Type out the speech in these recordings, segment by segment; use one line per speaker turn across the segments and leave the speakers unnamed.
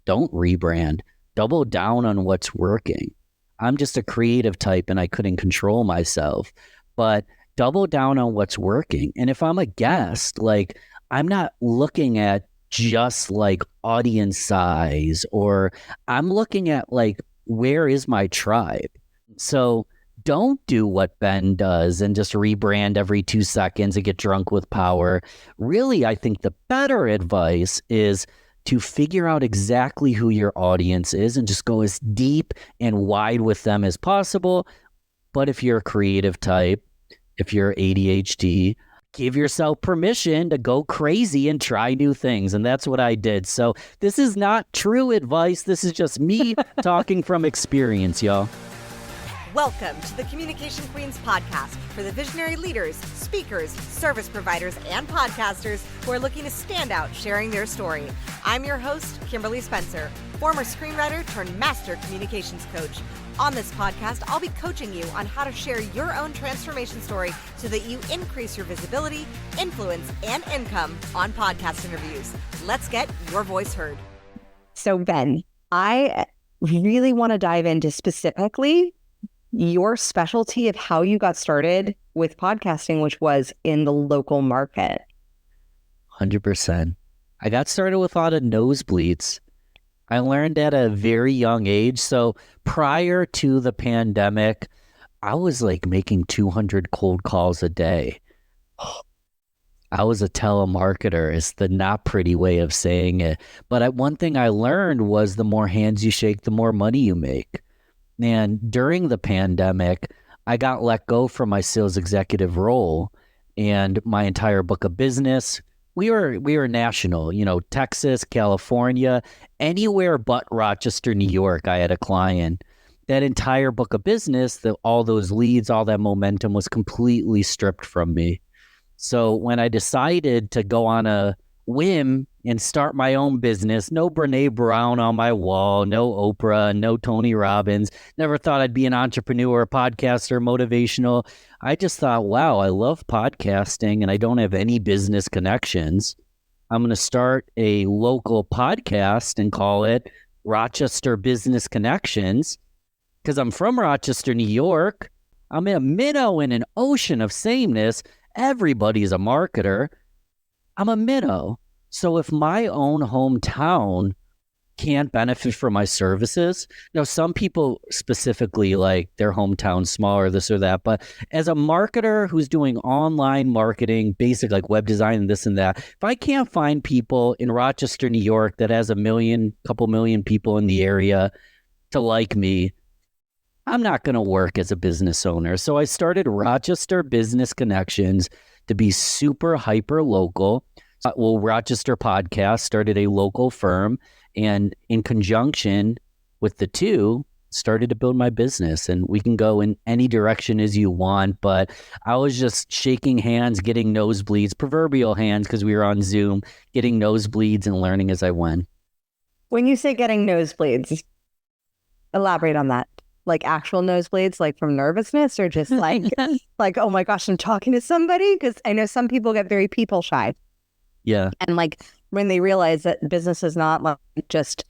don't rebrand. Double down on what's working. I'm just a creative type and I couldn't control myself, but double down on what's working. And if I'm a guest, like, I'm not looking at just like audience size, or I'm looking at like, where is my tribe? So don't do what Ben does and just rebrand every 2 seconds and get drunk with power. Really, I think the better advice is to figure out exactly who your audience is and just go as deep and wide with them as possible. But if you're a creative type, if you're ADHD, give yourself permission to go crazy and try new things. And that's what I did. So this is not true advice. This is just me talking from experience, y'all.
Welcome to the Communication Queens podcast for the visionary leaders, speakers, service providers, and podcasters who are looking to stand out sharing their story. I'm your host, Kimberly Spencer, former screenwriter turned master communications coach. On this podcast, I'll be coaching you on how to share your own transformation story so that you increase your visibility, influence, and income on podcast interviews. Let's get your voice heard.
So Ben, I really want to dive into specifically your specialty of how you got started with podcasting, which was in the local market.
100%. I got started with a lot of nosebleeds. I learned at a very young age. So prior to the pandemic, I was like making 200 cold calls a day. I was a telemarketer, is the not pretty way of saying it. But one thing I learned was the more hands you shake, the more money you make. And during the pandemic, I got let go from my sales executive role and my entire book of business. We were national, Texas, California, anywhere but Rochester, New York. I had a client. That entire book of business, all those leads, all that momentum was completely stripped from me. So when I decided to go on a whim and start my own business, no Brene Brown on my wall, no Oprah, no Tony Robbins, never thought I'd be an entrepreneur, podcaster, motivational. I just thought, wow, I love podcasting and I don't have any business connections. I'm going to start a local podcast and call it Rochester Business Connections because I'm from Rochester, New York. I'm a minnow in an ocean of sameness. Everybody's a marketer. I'm a minnow. So if my own hometown can't benefit from my services, some people specifically like their hometown smaller, this or that. But as a marketer who's doing online marketing, basic like web design and this and that, if I can't find people in Rochester, New York that has couple million people in the area to like me, I'm not going to work as a business owner. So I started Rochester Business Connections to be super hyper local. Rochester Podcast started a local firm, and in conjunction with the two, started to build my business. And we can go in any direction as you want, but I was just shaking hands, getting nosebleeds, proverbial hands, because we were on Zoom, getting nosebleeds and learning as I went.
When you say getting nosebleeds, elaborate on that. Like actual nosebleeds, like from nervousness, or just like, oh my gosh, I'm talking to somebody? Because I know some people get very people shy.
Yeah.
And like when they realize that business is not like just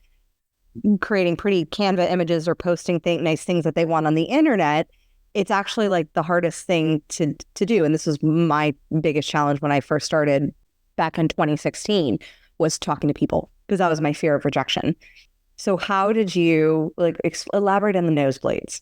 creating pretty Canva images or posting nice things that they want on the internet, it's actually like the hardest thing to do. And this was my biggest challenge when I first started back in 2016, was talking to people, because that was my fear of rejection. So how did you elaborate on the nosebleeds?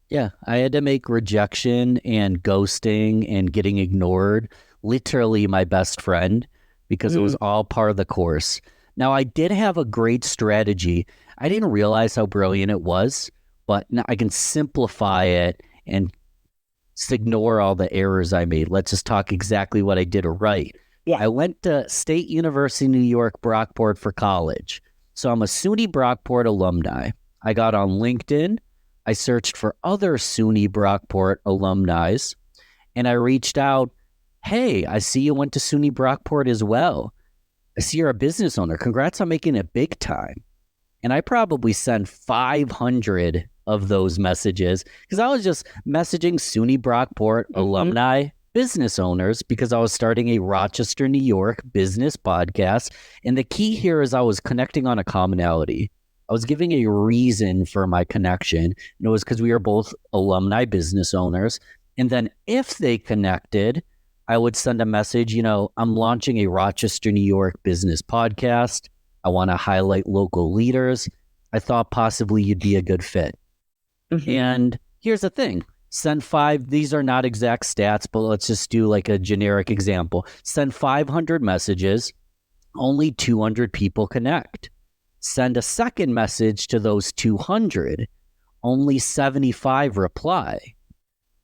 Yeah, I had to make rejection and ghosting and getting ignored literally my best friend, because it was all part of the course. Now, I did have a great strategy. I didn't realize how brilliant it was, but now I can simplify it and ignore all the errors I made. Let's just talk exactly what I did right.
Yeah.
I went to State University, New York, Brockport for college. So I'm a SUNY Brockport alumni. I got on LinkedIn. I searched for other SUNY Brockport alumni, and I reached out. Hey, I see you went to SUNY Brockport as well. I see you're a business owner. Congrats on making it big time. And I probably sent 500 of those messages because I was just messaging SUNY Brockport alumni business owners, because I was starting a Rochester, New York business podcast. And the key here is I was connecting on a commonality. I was giving a reason for my connection. And it was because we were both alumni business owners. And then if they connected, I would send a message, I'm launching a Rochester, New York business podcast. I want to highlight local leaders. I thought possibly you'd be a good fit.
Mm-hmm.
And here's the thing. Send 5, these are not exact stats, but let's just do like a generic example. Send 500 messages, only 200 people connect. Send a second message to those 200, only 75 reply.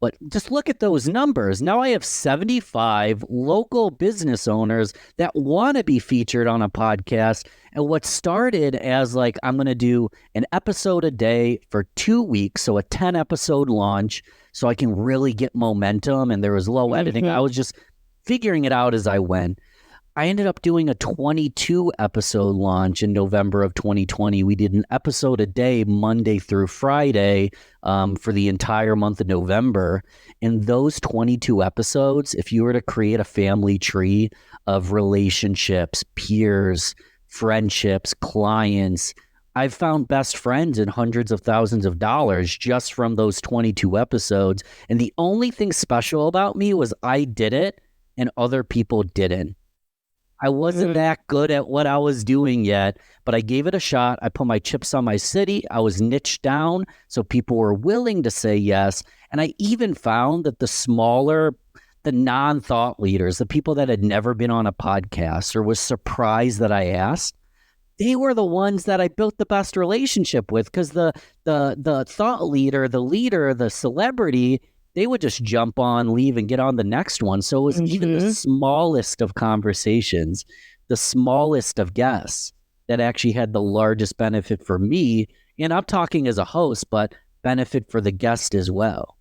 But just look at those numbers. Now I have 75 local business owners that want to be featured on a podcast. And what started as like, I'm going to do an episode a day for 2 weeks, so a 10 episode launch, so I can really get momentum. And there was low editing. I was just figuring it out as I went. I ended up doing a 22 episode launch in November of 2020. We did an episode a day, Monday through Friday, for the entire month of November. And those 22 episodes, if you were to create a family tree of relationships, peers, friendships, clients, I've found best friends and hundreds of thousands of dollars just from those 22 episodes. And the only thing special about me was I did it and other people didn't. I wasn't that good at what I was doing yet, but I gave it a shot. I put my chips on my city. I was niched down, so people were willing to say yes. And I even found that the non-thought leaders, the people that had never been on a podcast or was surprised that I asked, they were the ones that I built the best relationship with, because the thought leader, the celebrity, they would just jump on, leave, and get on the next one. So it was even the smallest of conversations, the smallest of guests that actually had the largest benefit for me. And I'm talking as a host, but benefit for the guest as well.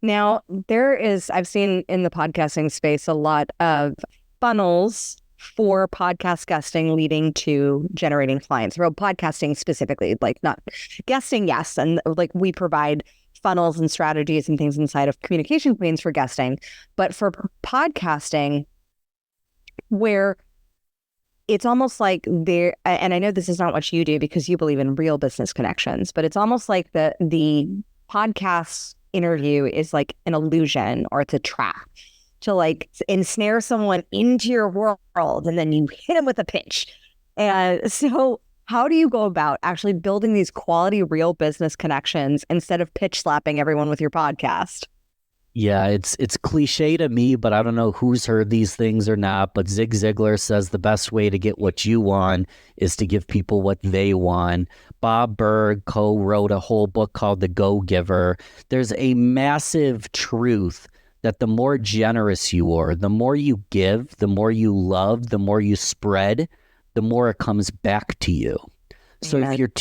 Now, I've seen in the podcasting space a lot of funnels for podcast guesting leading to generating clients. Well, podcasting specifically, like not guesting, yes. And like we provide funnels and strategies and things inside of Communication Queens for guesting, but for podcasting, where it's almost like and I know this is not what you do because you believe in real business connections, but it's almost like the podcast interview is like an illusion, or it's a trap to like ensnare someone into your world, and then you hit them with a pitch. And so how do you go about actually building these quality real business connections instead of pitch slapping everyone with your podcast?
Yeah, it's cliche to me, but I don't know who's heard these things or not. But Zig Ziglar says the best way to get what you want is to give people what they want. Balbert co-wrote a whole book called The Go-Giver. There's a massive truth that the more generous you are, the more you give, the more you love, the more you spread, the more it comes back to you. So if you're,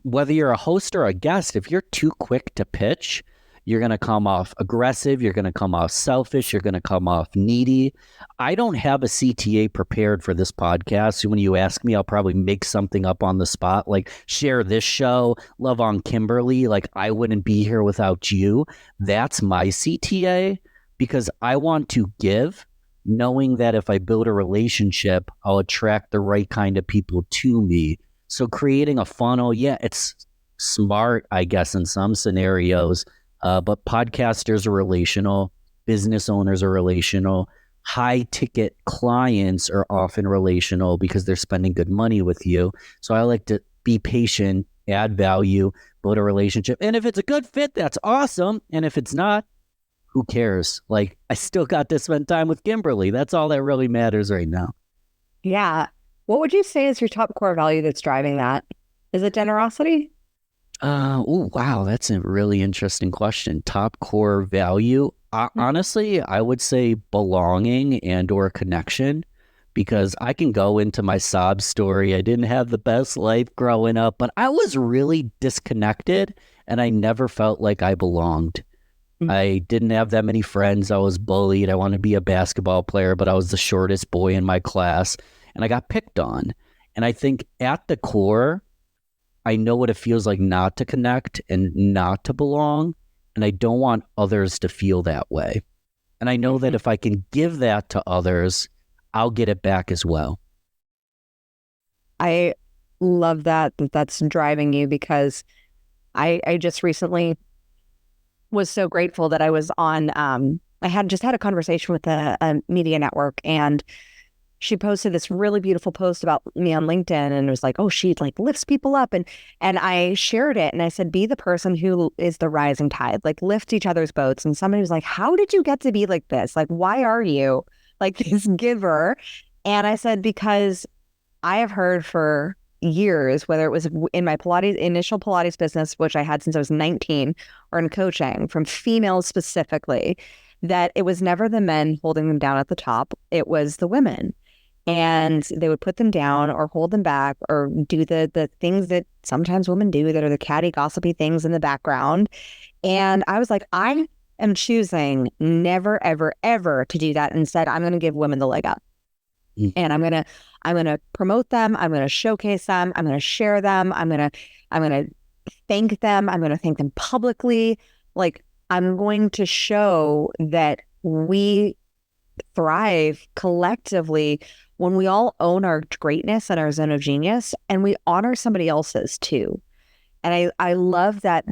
whether you're a host or a guest, if you're too quick to pitch, you're going to come off aggressive. You're going to come off selfish. You're going to come off needy. I don't have a CTA prepared for this podcast. So when you ask me, I'll probably make something up on the spot, like share this show, love on Kimberly. Like I wouldn't be here without you. That's my CTA, because I want to give, knowing that if I build a relationship, I'll attract the right kind of people to me. So creating a funnel, yeah, it's smart, I guess, in some scenarios. But podcasters are relational, business owners are relational, high ticket clients are often relational because they're spending good money with you. So I like to be patient, add value, build a relationship. And if it's a good fit, that's awesome. And if it's not, who cares? Like, I still got to spend time with Kimberly. That's all that really matters right now.
Yeah. What would you say is your top core value that's driving that? Is it generosity?
Oh, wow. That's a really interesting question. Top core value. Honestly, I would say belonging and or connection, because I can go into my sob story. I didn't have the best life growing up, but I was really disconnected and I never felt like I belonged. I didn't have that many friends. I was bullied. I wanted to be a basketball player, but I was the shortest boy in my class and I got picked on. And I think at the core, I know what it feels like not to connect and not to belong. And I don't want others to feel that way. And I know that if I can give that to others, I'll get it back as well.
I love that that's driving you, because I just recently was so grateful that I was on, I had just had a conversation with a media network, and she posted this really beautiful post about me on LinkedIn, and it was like, oh, she like lifts people up. And I shared it, and I said, be the person who is the rising tide, like lift each other's boats. And somebody was like, how did you get to be like this? Like, why are you like this giver? And I said, because I have heard for years, whether it was in my initial Pilates business, which I had since I was 19, or in coaching, from females specifically, that it was never the men holding them down at the top. It was the women. And they would put them down or hold them back or do the things that sometimes women do that are the catty, gossipy things in the background. And I was like, I am choosing never, ever, ever to do that. Instead, I'm going to give women the leg up. And I'm gonna promote them. I'm gonna showcase them. I'm gonna share them. I'm gonna thank them. I'm gonna thank them publicly. Like, I'm going to show that we thrive collectively when we all own our greatness and our zone of genius, and we honor somebody else's too. And I love that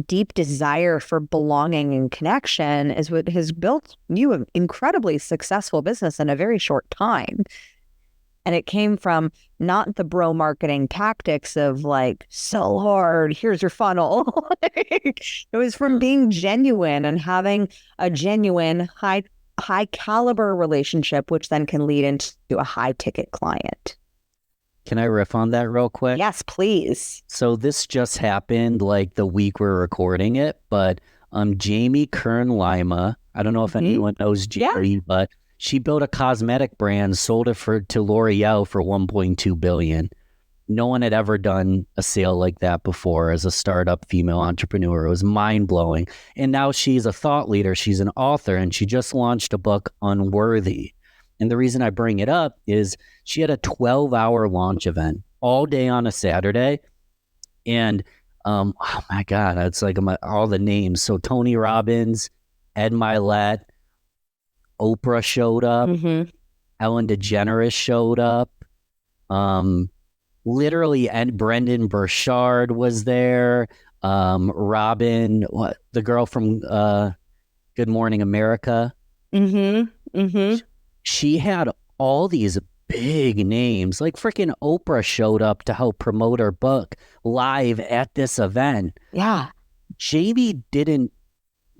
deep desire for belonging and connection is what has built you an incredibly successful business in a very short time. And it came from not the bro marketing tactics of like, sell hard, here's your funnel. It was from being genuine and having a genuine high caliber relationship, which then can lead into a high ticket client.
Can I riff on that real quick?
Yes, please.
So this just happened like the week we're recording it, but Jamie Kern Lima, I don't know if anyone knows Jerry, but she built a cosmetic brand, sold it to L'Oreal for $1.2 billion. No one had ever done a sale like that before as a startup female entrepreneur. It was mind-blowing. And now she's a thought leader. She's an author, and she just launched a book, Unworthy. And the reason I bring it up is she had a 12-hour launch event all day on a Saturday. And, oh my God, it's like all the names. So Tony Robbins, Ed Milet, Oprah showed up. Ellen DeGeneres showed up. Literally, and Brendan Burchard was there. Robin, the girl from Good Morning America. She had all these big names, like freaking Oprah showed up to help promote her book live at this event.
Yeah.
Jamie didn't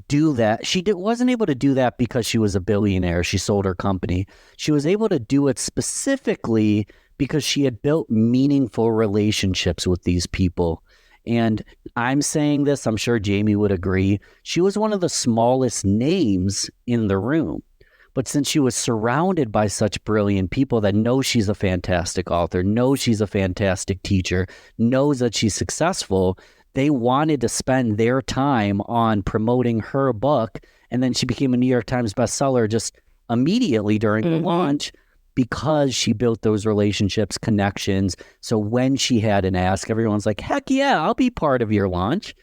do that. She wasn't able to do that because she was a billionaire. She sold her company. She was able to do it specifically because she had built meaningful relationships with these people. And I'm saying this, I'm sure Jamie would agree. She was one of the smallest names in the room. But since she was surrounded by such brilliant people that know she's a fantastic author, know she's a fantastic teacher, knows that she's successful, they wanted to spend their time on promoting her book. And then she became a New York Times bestseller just immediately during the launch because she built those relationships, connections. So when she had an ask, everyone's like, heck yeah, I'll be part of your launch.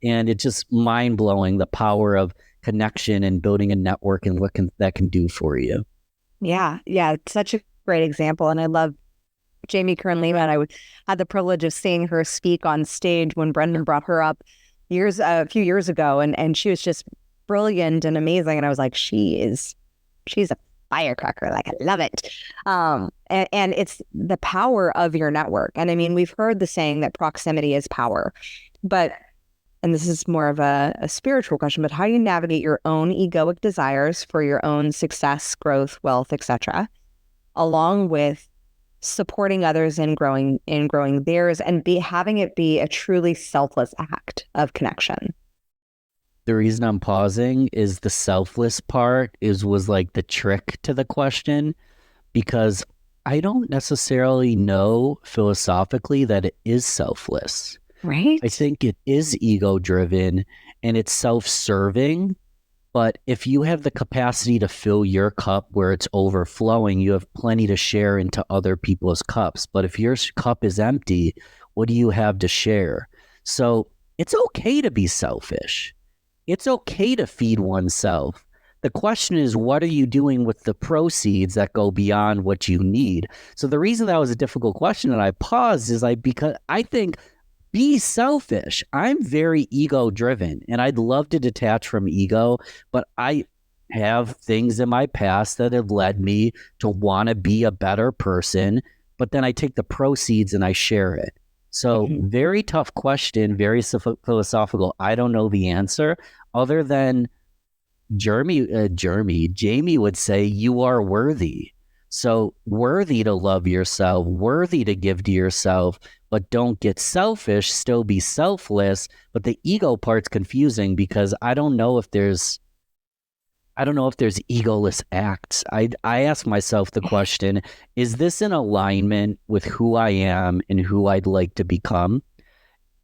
And it's just mind-blowing, the power of connection and building a network and what that can do for you.
Yeah. It's such a great example. And I love Jamie Kern Lima. And I had the privilege of seeing her speak on stage when Brendan brought her up a few years ago. And she was just brilliant and amazing. And I was like, she's a firecracker. Like, I love it. And it's the power of your network. And I mean, we've heard the saying that proximity is power, and this is more of a spiritual question, but how do you navigate your own egoic desires for your own success, growth, wealth, etc., along with supporting others in growing theirs, and having it be a truly selfless act of connection?
The reason I'm pausing is the selfless part was like the trick to the question, because I don't necessarily know philosophically that it is selfless.
Right.
I think it is ego-driven and it's self-serving, but if you have the capacity to fill your cup where it's overflowing, you have plenty to share into other people's cups. But if your cup is empty, what do you have to share? So it's okay to be selfish. It's okay to feed oneself. The question is, what are you doing with the proceeds that go beyond what you need? So the reason that was a difficult question and I paused is because I think be selfish. I'm very ego driven and I'd love to detach from ego, but I have things in my past that have led me to want to be a better person, but then I take the proceeds and I share it. So very tough question, very philosophical. I don't know the answer other than Jamie would say, you are worthy. So worthy to love yourself, worthy to give to yourself, but don't get selfish, still be selfless. But the ego part's confusing because I don't know if there's egoless acts. I ask myself the question, is this in alignment with who I am and who I'd like to become?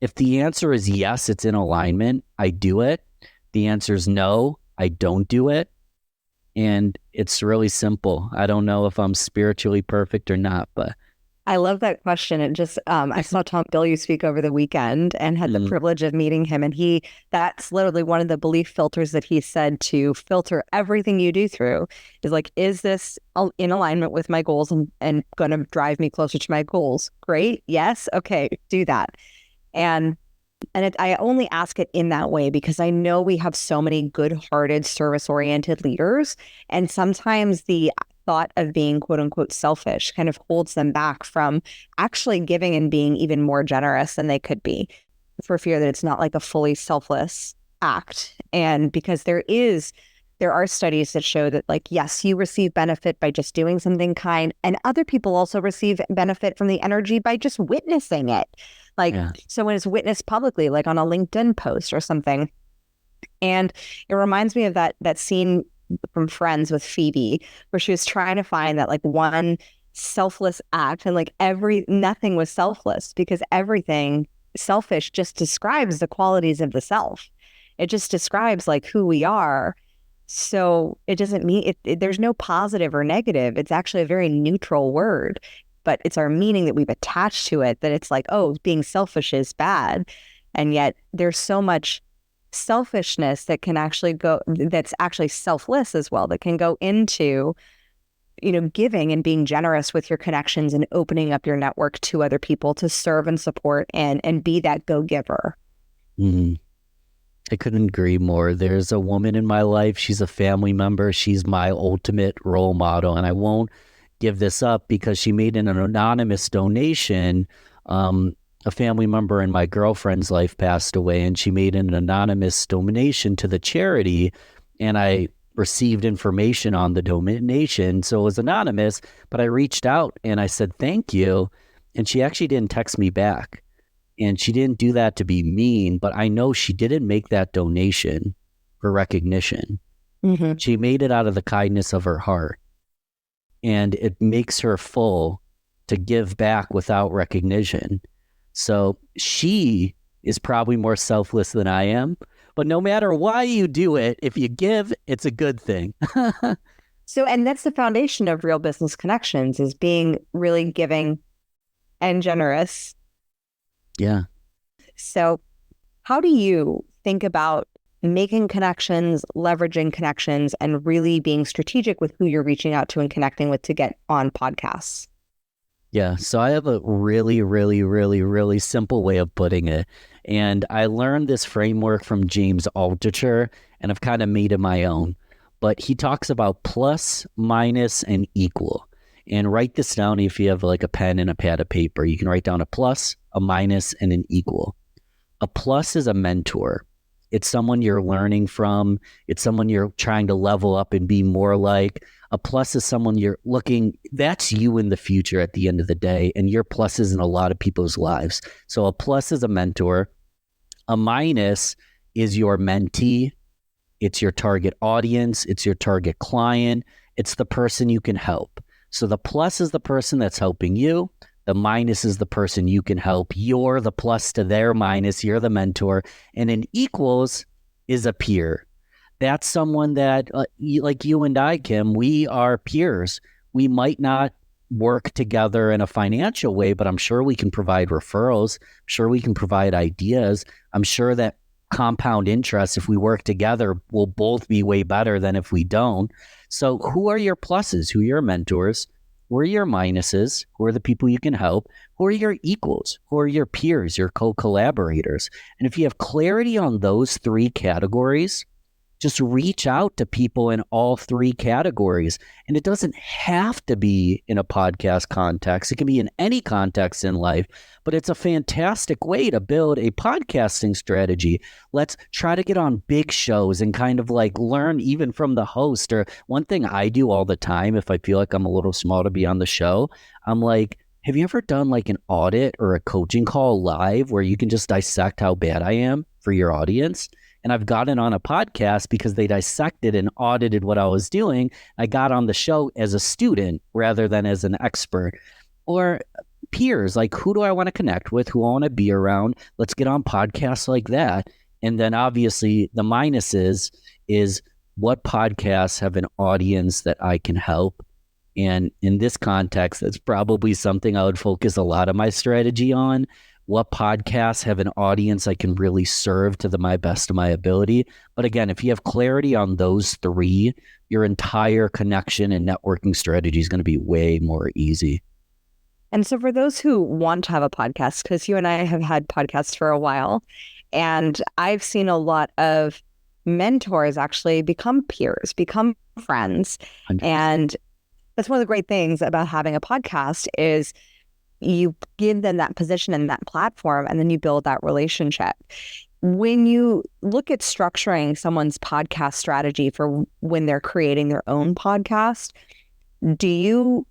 If the answer is yes, it's in alignment, I do it. The answer is no, I don't do it. And it's really simple. I don't know if I'm spiritually perfect or not, but
I love that question. It just, I saw Tom Bilyeu speak over the weekend and had the privilege of meeting him. And that's literally one of the belief filters that he said to filter everything you do through is like, is this in alignment with my goals and going to drive me closer to my goals? Great. Yes. Okay. Do that. And I only ask it in that way because I know we have so many good-hearted, service-oriented leaders. And sometimes the thought of being quote unquote selfish kind of holds them back from actually giving and being even more generous than they could be for fear that it's not like a fully selfless act. And because there are studies that show that, like, yes, you receive benefit by just doing something kind, and other people also receive benefit from the energy by just witnessing it. So when it's witnessed publicly, like on a LinkedIn post or something. And it reminds me of that scene from Friends with Phoebe, where she was trying to find that like one selfless act, and like nothing was selfless because everything selfish just describes the qualities of the self. It just describes like who we are. So it doesn't mean there's no positive or negative. It's actually a very neutral word, but it's our meaning that we've attached to it that it's like, oh, being selfish is bad. And yet there's so much selfishness that can actually that's actually selfless as well, that can go into, giving and being generous with your connections and opening up your network to other people to serve and support and be that go-giver.
Mm-hmm. I couldn't agree more. There's a woman in my life. She's a family member. She's my ultimate role model. And I won't give this up because she made an anonymous donation. A family member in my girlfriend's life passed away, and she made an anonymous donation to the charity. And I received information on the donation. So it was anonymous, but I reached out and I said, thank you. And she actually didn't text me back. And she didn't do that to be mean, but I know she didn't make that donation for recognition. Mm-hmm. She made it out of the kindness of her heart. And it makes her full to give back without recognition. So she is probably more selfless than I am. But no matter why you do it, if you give, it's a good thing.
And that's the foundation of Real Business Connections, is being really giving and generous.
Yeah.
So how do you think about making connections, leveraging connections, and really being strategic with who you're reaching out to and connecting with to get on podcasts?
Yeah. So I have a really, really, really, really simple way of putting it. And I learned this framework from James Altucher, and I've kind of made it my own. But he talks about plus, minus, and equal. And write this down if you have like a pen and a pad of paper. You can write down a plus, a minus, and an equal. A plus is a mentor. It's someone you're learning from. It's someone you're trying to level up and be more like. A plus is someone you're looking, that's you in the future at the end of the day, and your pluses in a lot of people's lives. So a plus is a mentor. A minus is your mentee. It's your target audience. It's your target client. It's the person you can help. So the plus is the person that's helping you. The minus is the person you can help. You're the plus to their minus. You're the mentor. And an equals is a peer. That's someone that, like you and I, Kim, we are peers. We might not work together in a financial way, but I'm sure we can provide referrals. I'm sure we can provide ideas. I'm sure that compound interest. If we work together, we'll both be way better than if we don't. So who are your pluses? Who are your mentors? Who are your minuses? Who are the people you can help? Who are your equals? Who are your peers, your co-collaborators? And if you have clarity on those three categories, just reach out to people in all three categories. And it doesn't have to be in a podcast context. It can be in any context in life, but it's a fantastic way to build a podcasting strategy. Let's try to get on big shows and kind of like learn even from the host. Or one thing I do all the time, if I feel like I'm a little small to be on the show, I'm like, have you ever done like an audit or a coaching call live where you can just dissect how bad I am for your audience? And I've gotten on a podcast because they dissected and audited what I was doing. I got on the show as a student rather than as an expert. Or peers, like who do I want to connect with? Who I want to be around? Let's get on podcasts like that. And then obviously the minuses is what podcasts have an audience that I can help. And in this context, that's probably something I would focus a lot of my strategy on. What podcasts have an audience I can really serve to my best of my ability? But again, if you have clarity on those three, your entire connection and networking strategy is going to be way more easy.
And so for those who want to have a podcast, because you and I have had podcasts for a while, and I've seen a lot of mentors actually become peers, become friends.
100%.
And that's one of the great things about having a podcast is you give them that position and that platform, and then you build that relationship. When you look at structuring someone's podcast strategy for when they're creating their own podcast, do you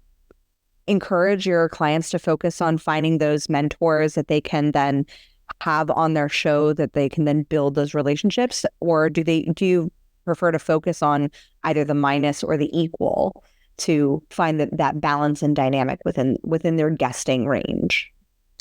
encourage your clients to focus on finding those mentors that they can then have on their show that they can then build those relationships? Or do you prefer to focus on either the minus or the equal to find that balance and dynamic within their guesting range?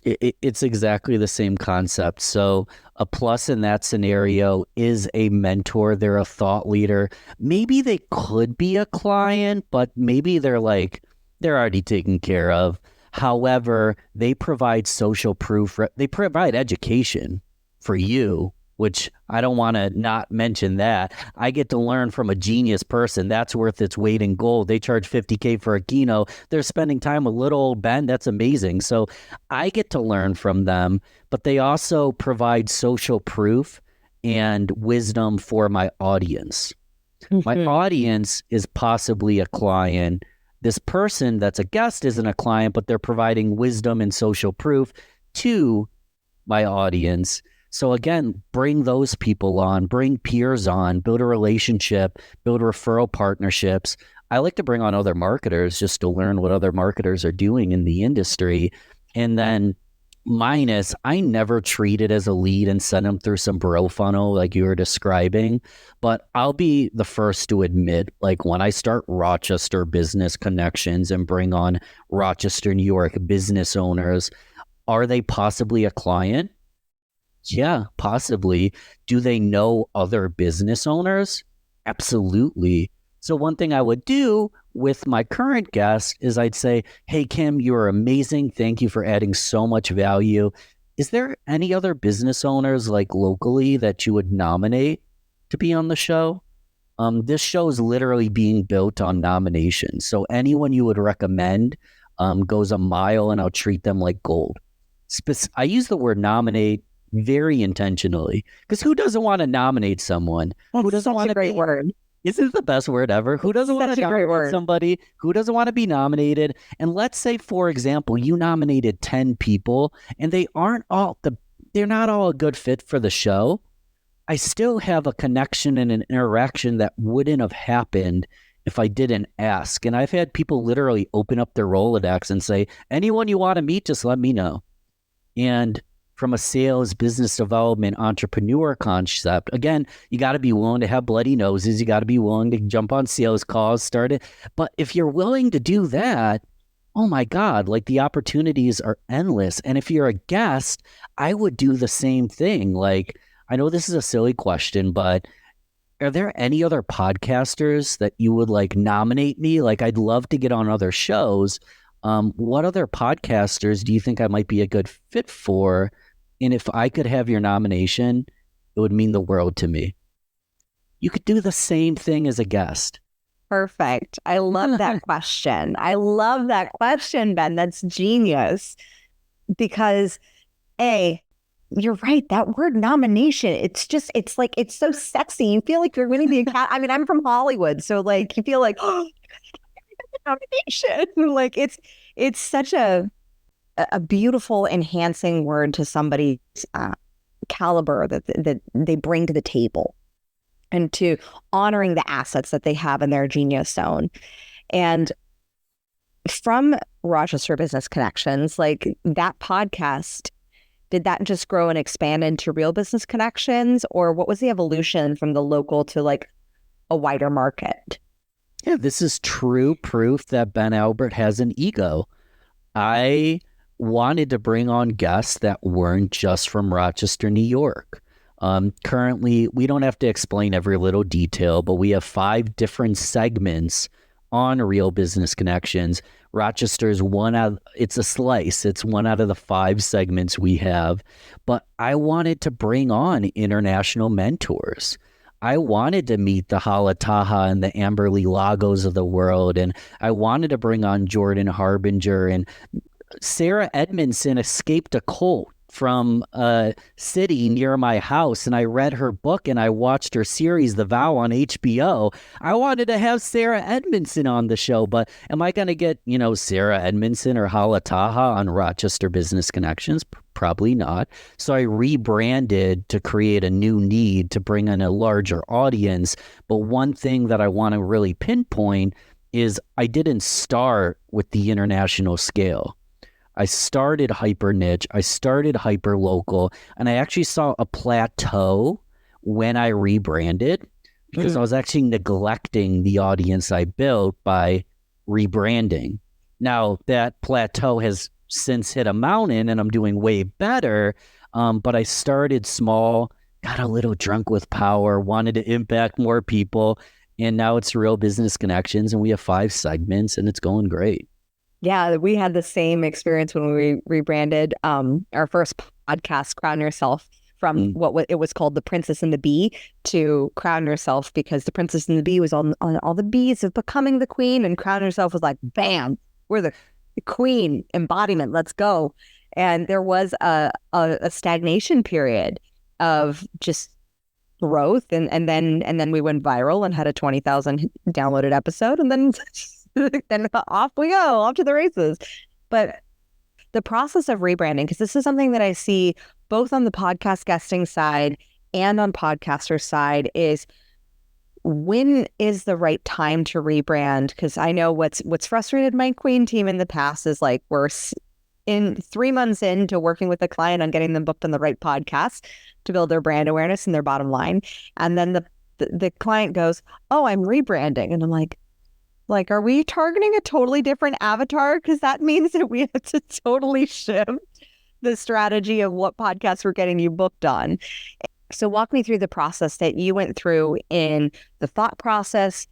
It's exactly the same concept. So a plus in that scenario is a mentor. They're a thought leader. Maybe they could be a client, but maybe they're already taken care of. However, they provide social proof. They provide education for you, which I don't want to not mention that. I get to learn from a genius person. That's worth its weight in gold. They charge $50K for a keynote. They're spending time with little old Ben. That's amazing. So I get to learn from them, but they also provide social proof and wisdom for my audience. My audience is possibly a client. This person that's a guest isn't a client, but they're providing wisdom and social proof to my audience. So again, bring those people on, bring peers on, build a relationship, build referral partnerships. I like to bring on other marketers just to learn what other marketers are doing in the industry. And then minus, I never treat it as a lead and send them through some bro funnel like you were describing. But I'll be the first to admit, like when I start Rochester Business Connections and bring on Rochester, New York business owners, are they possibly a client? Yeah, possibly. Do they know other business owners? Absolutely. So one thing I would do with my current guest is I'd say, hey, Kim, you're amazing. Thank you for adding so much value. Is there any other business owners like locally that you would nominate to be on the show? This show is literally being built on nominations. So anyone you would recommend goes a mile, and I'll treat them like gold. I use the word nominate very intentionally, because who doesn't want to nominate someone? Who doesn't want
a great word?
Isn't it the best word ever? Who doesn't want to nominate somebody? Who doesn't want to be nominated? And let's say, for example, you nominated 10 people and they're not all a good fit for the show. I still have a connection and an interaction that wouldn't have happened if I didn't ask. And I've had people literally open up their Rolodex and say, anyone you want to meet, just let me know. And from a sales, business development, entrepreneur concept, again, you got to be willing to have bloody noses. You got to be willing to jump on sales calls, start it. But if you're willing to do that, oh my God, like the opportunities are endless. And if you're a guest, I would do the same thing. Like, I know this is a silly question, but are there any other podcasters that you would like nominate me? Like, I'd love to get on other shows. What other podcasters do you think I might be a good fit for? And if I could have your nomination, it would mean the world to me. You could do the same thing as a guest.
Perfect. I love that question. I love that question, Ben. That's genius. Because you're right. That word nomination, it's so sexy. You feel like you're winning the Academy. I mean, I'm from Hollywood, so like you feel like, oh, nomination. Like it's such a beautiful enhancing word to somebody's caliber that they bring to the table, and to honoring the assets that they have in their genius zone. And from Rochester Business Connections, like that podcast, did that just grow and expand into Real Business Connections, or what was the evolution from the local to like a wider market?
Yeah, this is true proof that Ben Albert has an ego. I wanted to bring on guests that weren't just from Rochester, New York. Currently, we don't have to explain every little detail, but we have 5 different segments on Real Business Connections. Rochester's it's a slice. It's one out of the 5 segments we have. But I wanted to bring on international mentors. I wanted to meet the Hala Taha and the Amberly Lagos of the world. And I wanted to bring on Jordan Harbinger. And Sarah Edmondson escaped a cult from a city near my house, and I read her book and I watched her series, The Vow, on HBO. I wanted to have Sarah Edmondson on the show, but am I going to get, Sarah Edmondson or Hala Taha on Rochester Business Connections? Probably not. So I rebranded to create a new need to bring in a larger audience. But one thing that I want to really pinpoint is I didn't start with the international scale. I started hyper niche, I started hyper local, and I actually saw a plateau when I rebranded because I was actually neglecting the audience I built by rebranding. Now that plateau has since hit a mountain and I'm doing way better, but I started small, got a little drunk with power, wanted to impact more people, and now it's Real Business Connections and we have 5 segments and it's going great.
Yeah, we had the same experience when we rebranded our first podcast, Crown Yourself, from what it was called The Princess and the Bee to Crown Yourself, because The Princess and the Bee was on all the bees of becoming the queen, and Crown Yourself was like, bam, we're the queen embodiment, let's go. And there was a stagnation period of just growth, and then we went viral and had a 20,000 downloaded episode, and then then off we go, off to the races. But the process of rebranding, because this is something that I see both on the podcast guesting side and on podcaster side, is when is the right time to rebrand? Because I know what's frustrated my queen team in the past is like we're in 3 months into working with a client on getting them booked on the right podcast to build their brand awareness and their bottom line, and then the client goes, "Oh, I'm rebranding," and I'm like, are we targeting a totally different avatar? Because that means that we have to totally shift the strategy of what podcasts we're getting you booked on. So walk me through the process that you went through in the thought process,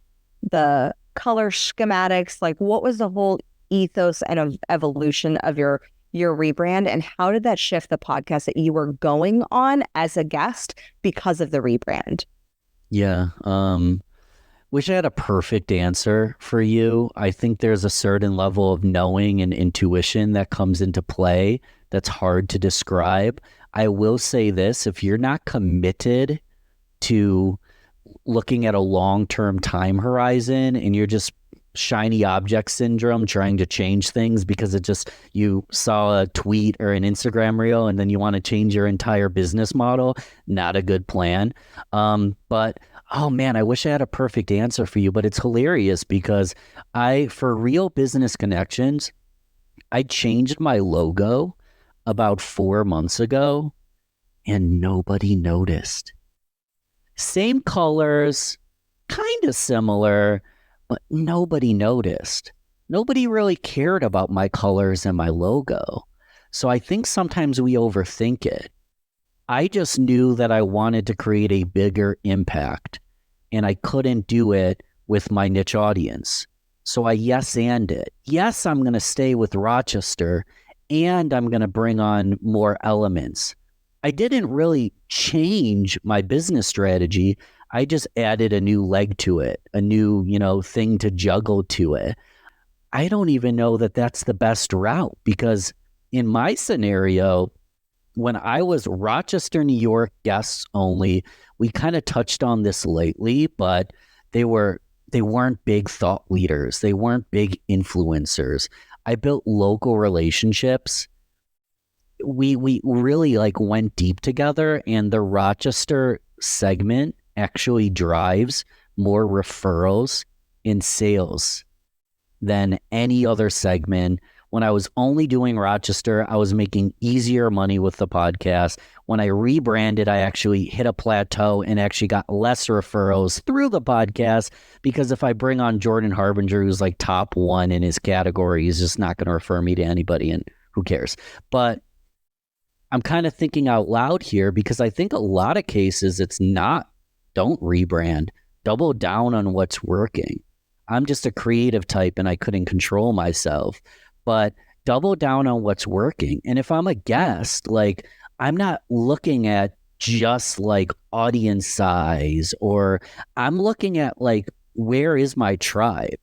the color schematics, like what was the whole ethos and evolution of your rebrand, and how did that shift the podcast that you were going on as a guest because of the rebrand?
Yeah. Wish I had a perfect answer for you. I think there's a certain level of knowing and intuition that comes into play that's hard to describe. I will say this, if you're not committed to looking at a long-term time horizon and you're just shiny object syndrome trying to change things because you saw a tweet or an Instagram reel and then you want to change your entire business model, not a good plan. But oh man, I wish I had a perfect answer for you, but it's hilarious because for Real Business Connections, I changed my logo about 4 months ago and nobody noticed. Same colors, kind of similar, but nobody noticed. Nobody really cared about my colors and my logo. So I think sometimes we overthink it. I just knew that I wanted to create a bigger impact, and I couldn't do it with my niche audience. So I yes-and it. Yes, I'm going to stay with Rochester, and I'm going to bring on more elements. I didn't really change my business strategy. I just added a new leg to it, a new, thing to juggle to it. I don't even know that that's the best route, because in my scenario, when I was Rochester, New York guests only, we kind of touched on this lately, but they weren't big thought leaders. They weren't big influencers. I built local relationships. We really went deep together, and the Rochester segment actually drives more referrals in sales than any other segment. When I was only doing Rochester, I was making easier money with the podcast. When I rebranded, I actually hit a plateau and actually got less referrals through the podcast, because if I bring on Jordan Harbinger, who's top one in his category, he's just not going to refer me to anybody, and who cares? But I'm kind of thinking out loud here, because I think a lot of cases it's not, don't rebrand, double down on what's working. I'm just a creative type and I couldn't control myself, but double down on what's working. And if I'm a guest, I'm not looking at just audience size, or I'm looking at where is my tribe?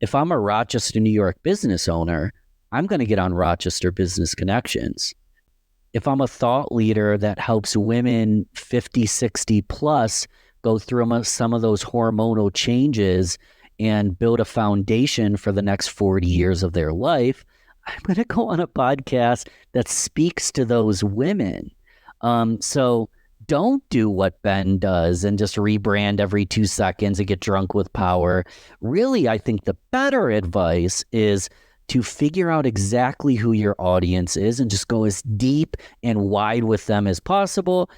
If I'm a Rochester, New York business owner, I'm going to get on Rochester Business Connections. If I'm a thought leader that helps women 50, 60 plus go through some of those hormonal changes and build a foundation for the next 40 years of their life, I'm going to go on a podcast that speaks to those women. So don't do what Ben does and just rebrand every 2 seconds and get drunk with power. Really, I think the better advice is to figure out exactly who your audience is and just go as deep and wide with them as possible.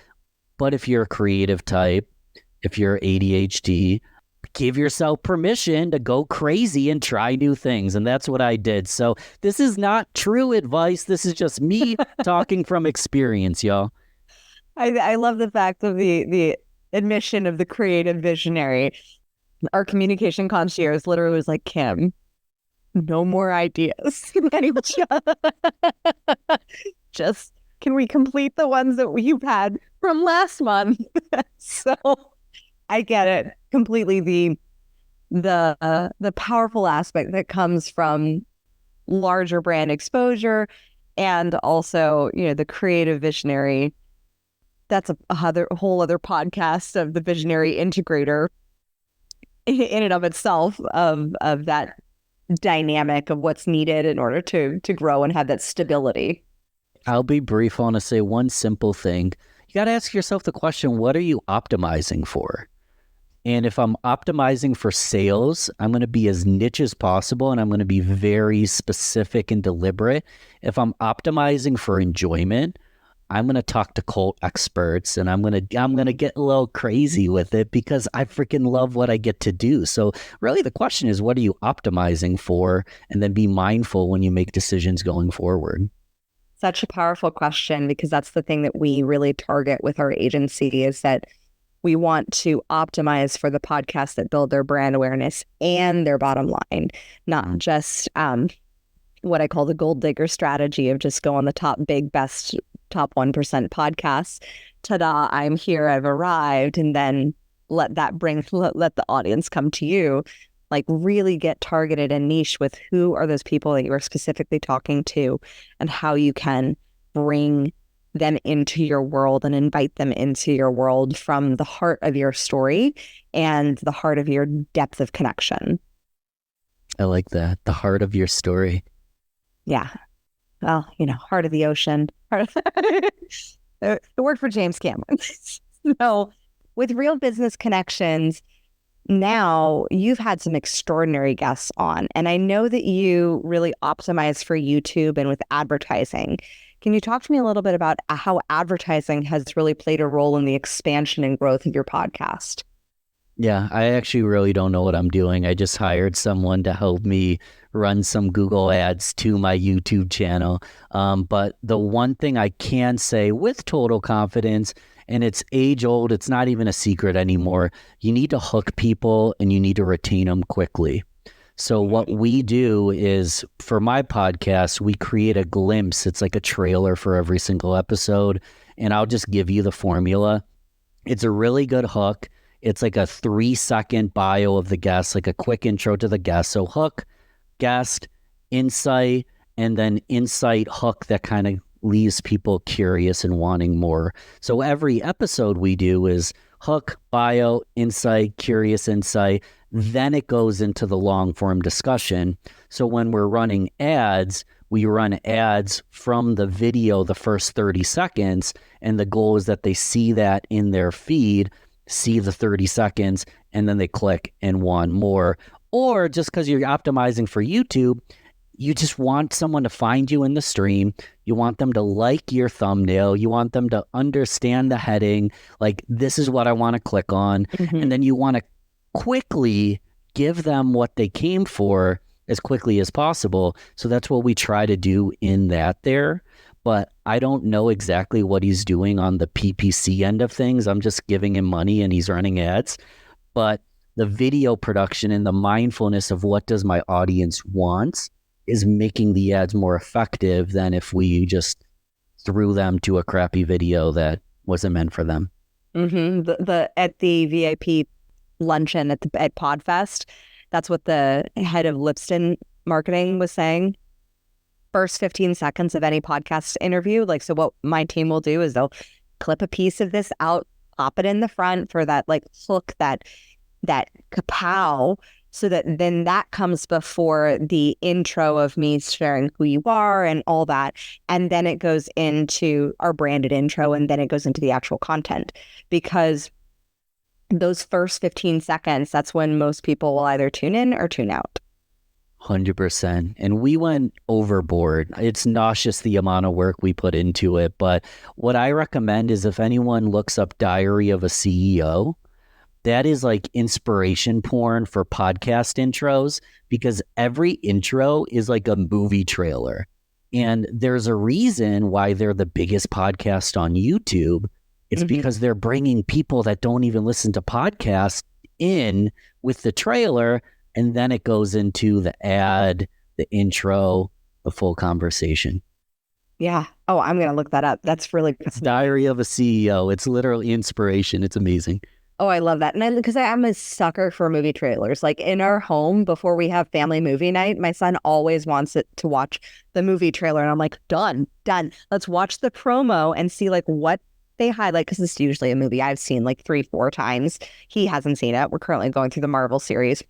But if you're a creative type, if you're ADHD, give yourself permission to go crazy and try new things. And that's what I did. So this is not true advice. This is just me talking from experience, y'all.
I love the fact of the admission of the creative visionary. Our communication concierge literally was like, Kim, no more ideas. Just can we complete the ones that you've had from last month? So I get it completely. The powerful aspect that comes from larger brand exposure, and also the creative visionary. That's a whole other podcast of the visionary integrator in and of itself, of that dynamic of what's needed in order to grow and have that stability.
I'll be brief. I want to say one simple thing. You got to ask yourself the question, what are you optimizing for? And if I'm optimizing for sales, I'm going to be as niche as possible, and I'm going to be very specific and deliberate. If I'm optimizing for enjoyment, I'm going to talk to cult experts, and I'm going to get a little crazy with it, because I freaking love what I get to do. So really the question is, what are you optimizing for? And then be mindful when you make decisions going forward.
Such a powerful question, because that's the thing that we really target with our agency, is that we want to optimize for the podcasts that build their brand awareness and their bottom line, not just what I call the gold digger strategy of just go on the top 1% podcasts. Ta-da, I'm here, I've arrived, and then let the audience come to you. Really get targeted and niche with who are those people that you are specifically talking to, and how you can bring them into your world and invite them into your world from the heart of your story and the heart of your depth of connection.
I like that. The heart of your story.
Yeah. Well, heart of the ocean. The word for James Cameron. So with Real Business Connections, now you've had some extraordinary guests on, and I know that you really optimize for YouTube and with advertising. Can you talk to me a little bit about how advertising has really played a role in the expansion and growth of your podcast?
Yeah, I actually really don't know what I'm doing. I just hired someone to help me run some Google ads to my YouTube channel. But the one thing I can say with total confidence, and it's age old, it's not even a secret anymore, you need to hook people and you need to retain them quickly. So what we do is, for my podcast, we create a glimpse. It's like a trailer for every single episode. and I'll just give you the formula. It's a really good hook. It's like a 3-second bio of the guest, like a quick intro to the guest. So hook, guest, insight, and then insight hook that kind of leaves people curious and wanting more. So every episode we do is hook, bio, insight, curious insight. Then it goes into the long form discussion. So when we're running ads, we run ads from the video the first 30 seconds. And the goal is that they see that in their feed, see the 30 seconds, and then they click and want more. Or just because you're optimizing for YouTube, you just want someone to find you in the stream. You want them to like your thumbnail. You want them to understand the heading. Like, this is what I want to click on. And then you want to quickly give them what they came for as quickly as possible. So that's what we try to do in that there. But I don't know exactly what he's doing on the PPC end of things. I'm just giving him money and he's running ads. But the video production and the mindfulness of what does my audience want is making the ads more effective than if we just threw them to a crappy video that wasn't meant for them.
At the VIP luncheon at Podfest, that's what the head of Lipston marketing was saying. First 15 seconds of any podcast interview, like, so what my team will do is they'll clip a piece of this out, pop it in the front for that like hook, that kapow, so that then that comes before the intro of me sharing who you are and all that. And then it goes into our branded intro, and then it goes into the actual content, because those first 15 seconds, that's when most people will either tune in or tune out.
100%. And we went overboard. It's nauseous the amount of work we put into it. But what I recommend is if anyone looks up Diary of a CEO, that is like inspiration porn for podcast intros, because every intro is like a movie trailer. And there's a reason why they're the biggest podcast on YouTube. It's because they're bringing people that don't even listen to podcasts in with the trailer. And then it goes into the ad, the intro, the full conversation.
Yeah. Oh, I'm going to look that up. That's really good.
Diary of a CEO. It's literally inspiration. It's amazing.
Oh, I love that. And because I'm a sucker for movie trailers. Like in our home, before we have family movie night, my son always wants it to watch the movie trailer. And I'm like, done. Let's watch the promo and see like what they highlight, because it's usually a movie I've seen like 3-4 times. He hasn't seen it. We're currently going through the Marvel series.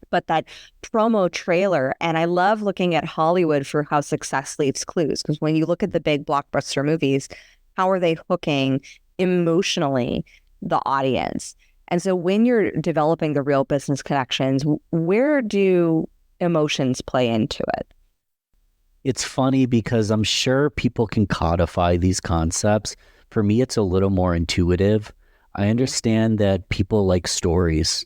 But that promo trailer, and I love looking at Hollywood for how success leaves clues, because when you look at the big blockbuster movies, how are they hooking emotionally the audience? And so when you're developing the real business connections, where do emotions play into it?
It's funny because I'm sure people can codify these concepts. For me, it's a little more intuitive. I understand that people like stories.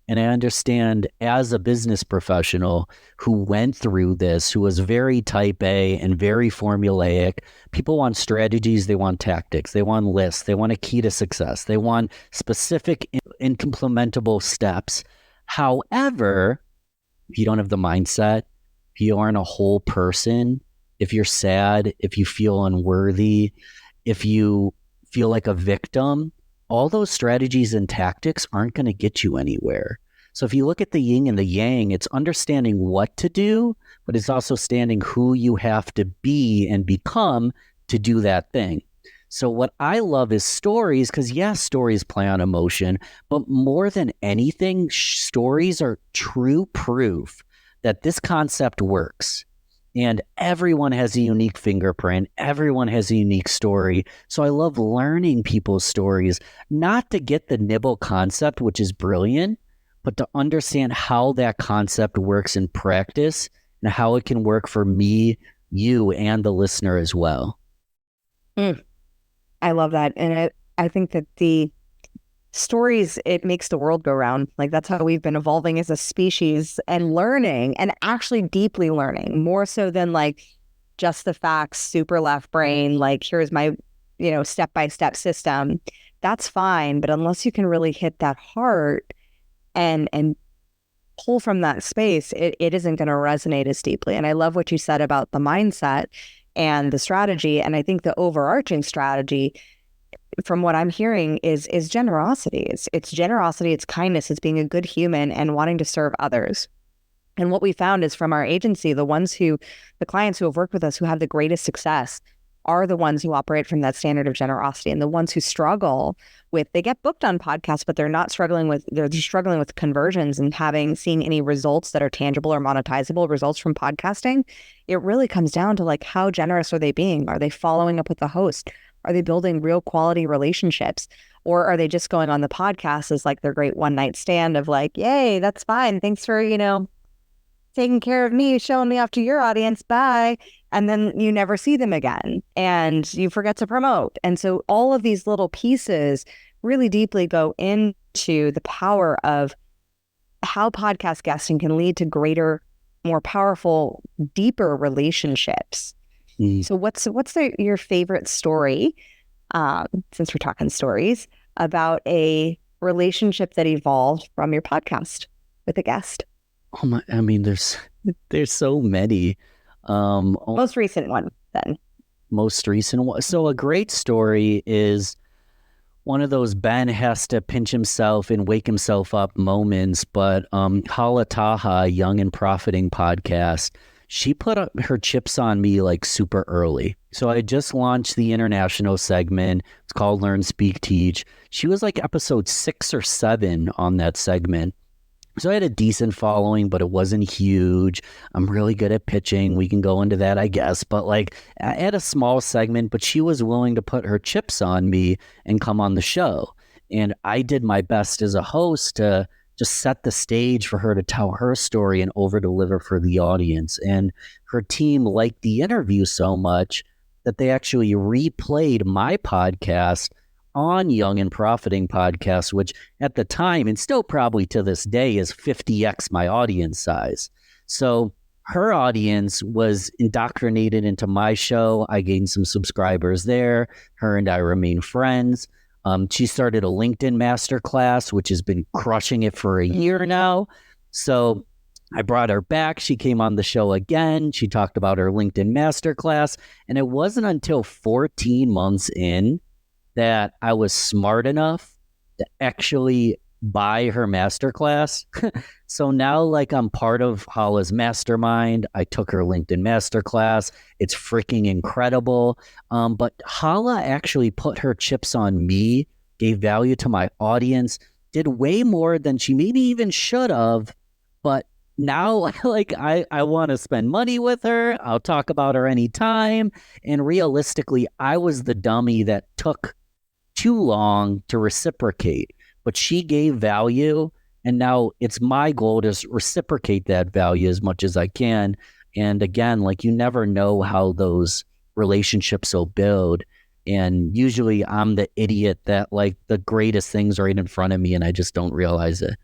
And I understand as a business professional who went through this, who was very type A and very formulaic, people want strategies, they want tactics, they want lists, they want a key to success, they want specific implementable steps. However, if you don't have the mindset, if you aren't a whole person, if you're sad, if you feel unworthy, if you feel like a victim, all those strategies and tactics aren't going to get you anywhere. So if you look at the yin and the yang, it's understanding what to do, but it's also understanding who you have to be and become to do that thing. So what I love is stories, because yes, stories play on emotion, but more than anything, stories are true proof that this concept works. And everyone has a unique fingerprint. Everyone has a unique story. So I love learning people's stories, not to get the nibble concept, which is brilliant, but to understand how that concept works in practice and how it can work for me, you, and the listener as well.
I love that. And I think that the stories, it makes the world go round. Like that's how we've been evolving as a species and learning, and actually deeply learning, more so than like just the facts, super left brain, like here's my, step-by-step system. That's fine. But unless you can really hit that heart and pull from that space, it isn't going to resonate as deeply. And I love what you said about the mindset, and the strategy. And I think the overarching strategy, from what I'm hearing, is generosity. It's generosity, it's kindness, it's being a good human and wanting to serve others. And what we found is from our agency, the clients who have worked with us who have the greatest success are the ones who operate from that standard of generosity. And the ones who struggle with, they get booked on podcasts, but they're struggling with conversions and seeing any results that are tangible or monetizable results from podcasting. It really comes down to like, how generous are they being? Are they following up with the host? Are they building real quality relationships? Or are they just going on the podcast as like their great one night stand of like, yay, that's fine. Thanks for, taking care of me, showing me off to your audience. Bye. And then you never see them again and you forget to promote. And so all of these little pieces really deeply go into the power of how podcast guesting can lead to greater, more powerful, deeper relationships. So what's your favorite story, since we're talking stories, about a relationship that evolved from your podcast with a guest?
Oh my! I mean, there's so many.
Most recent one, then.
Most recent one. So a great story is one of those Ben has to pinch himself and wake himself up moments. But Hala Taha, Young and Profiting podcast, she put up her chips on me like super early. So I just launched the international segment. It's called Learn, Speak, Teach. She was like episode 6 or 7 on that segment. So I had a decent following, but it wasn't huge. I'm really good at pitching. We can go into that, I guess. But like, I had a small segment, but she was willing to put her chips on me and come on the show. And I did my best as a host to just set the stage for her to tell her story and over-deliver for the audience. And her team liked the interview so much that they actually replayed my podcast on Young and Profiting podcast, which at the time, and still probably to this day, is 50x my audience size. So her audience was indoctrinated into my show. I gained some subscribers there. Her and I remain friends. She started a LinkedIn masterclass, which has been crushing it for a year now. So I brought her back. She came on the show again. She talked about her LinkedIn masterclass. And it wasn't until 14 months in that I was smart enough to actually buy her masterclass. So now, like, I'm part of Hala's mastermind. I took her LinkedIn masterclass. It's freaking incredible. But Hala actually put her chips on me, gave value to my audience, did way more than she maybe even should have. But now, like, I want to spend money with her. I'll talk about her anytime. And realistically, I was the dummy that took too long to reciprocate, but she gave value, and now it's my goal to reciprocate that value as much as I can. And again, like, you never know how those relationships will build, and usually I'm the idiot that, like, the greatest things are right in front of me and I just don't realize it.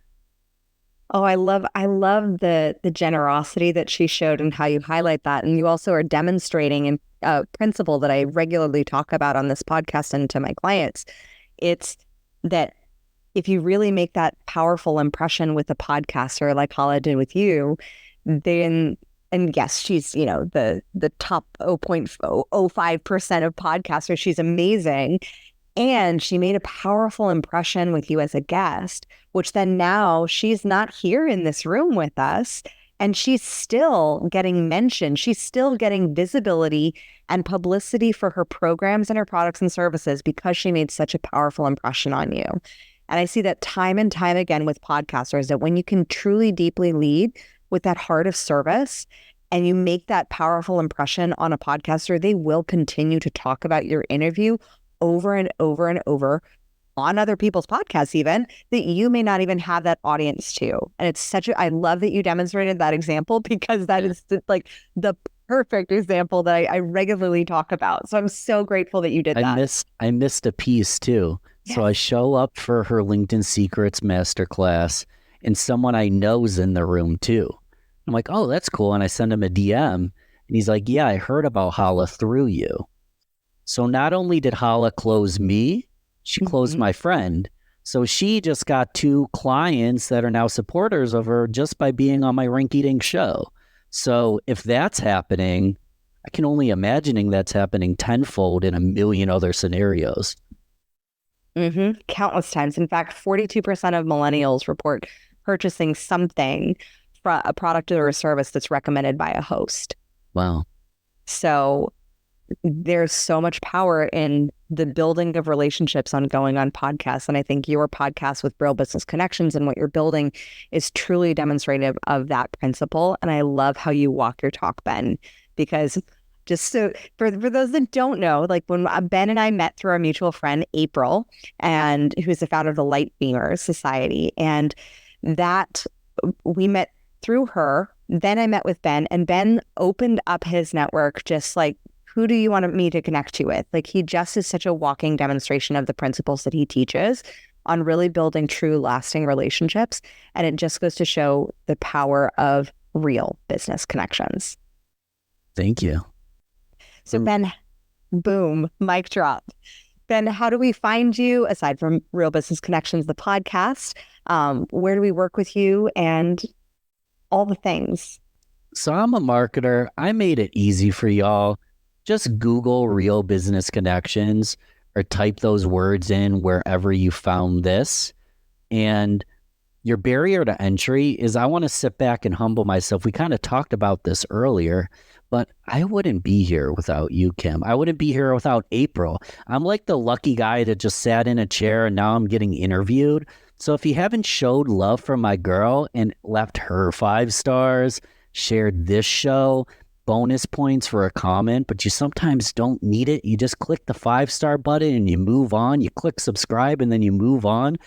Oh, I love the generosity that she showed and how you highlight that. And you also are demonstrating a principle that I regularly talk about on this podcast and to my clients. It's that if you really make that powerful impression with a podcaster like Hala did with you, then, and yes, she's, the top 0.05% of podcasters. She's amazing. And she made a powerful impression with you as a guest, which then now she's not here in this room with us, and she's still getting mentioned. She's still getting visibility and publicity for her programs and her products and services because she made such a powerful impression on you. And I see that time and time again with podcasters, that when you can truly deeply lead with that heart of service and you make that powerful impression on a podcaster, they will continue to talk about your interview over and over and over on other people's podcasts, even, that you may not even have that audience to. And it's I love that you demonstrated that example, because that is like the perfect example that I regularly talk about. So I'm so grateful that you did that.
I missed a piece too. Yes. So I show up for her LinkedIn Secrets masterclass, and someone I know is in the room too. I'm like, oh, that's cool. And I send him a DM, and he's like, yeah, I heard about Hala through you. So not only did Hala close me, she closed my friend. So she just got 2 clients that are now supporters of her just by being on my rinky-dink show. So if that's happening, I can only imagining that's happening tenfold in a million other scenarios.
Countless times. In fact, 42% of millennials report purchasing something from a product or a service that's recommended by a host.
Wow.
So there's so much power in the building of relationships on going on podcasts. And I think your podcast with Real Business Connections and what you're building is truly demonstrative of that principle. And I love how you walk your talk, Ben, because just so for those that don't know, like when Ben and I met through our mutual friend, April, and who is the founder of the Light Beamer Society. And that we met through her. Then I met with Ben, and Ben opened up his network just like, who do you want me to connect you with? Like, he just is such a walking demonstration of the principles that he teaches on really building true, lasting relationships. And it just goes to show the power of real business connections.
Thank you.
So Ben, boom, mic drop. Ben, how do we find you aside from Real Business Connections, the podcast? Where do we work with you and all the things?
So I'm a marketer. I made it easy for y'all. Just Google Real Business Connections or type those words in wherever you found this. And your barrier to entry is I want to sit back and humble myself. We kind of talked about this earlier, but I wouldn't be here without you, Kim. I wouldn't be here without April. I'm like the lucky guy that just sat in a chair and now I'm getting interviewed. So if you haven't showed love for my girl and left her 5 stars, shared this show, bonus points for a comment, but you sometimes don't need it. You just click the 5-star button and you move on. You click subscribe and then you move on.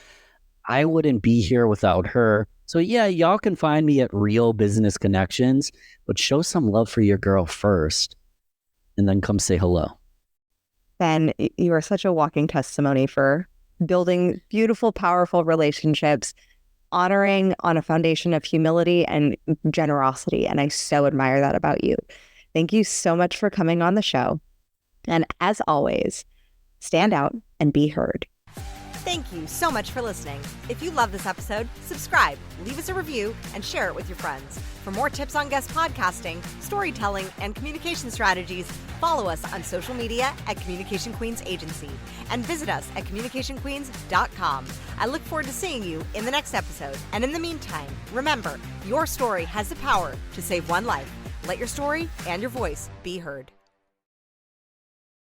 I wouldn't be here without her. So yeah, y'all can find me at Real Business Connections, but show some love for your girl first and then come say hello.
Ben, you are such a walking testimony for building beautiful, powerful relationships, honoring on a foundation of humility and generosity. And I so admire that about you. Thank you so much for coming on the show. And as always, stand out and be heard.
Thank you so much for listening. If you love this episode, subscribe, leave us a review, and share it with your friends. For more tips on guest podcasting, storytelling, and communication strategies, follow us on social media at Communication Queens Agency and visit us at communicationqueens.com. I look forward to seeing you in the next episode. And in the meantime, remember, your story has the power to save one life. Let your story and your voice be heard.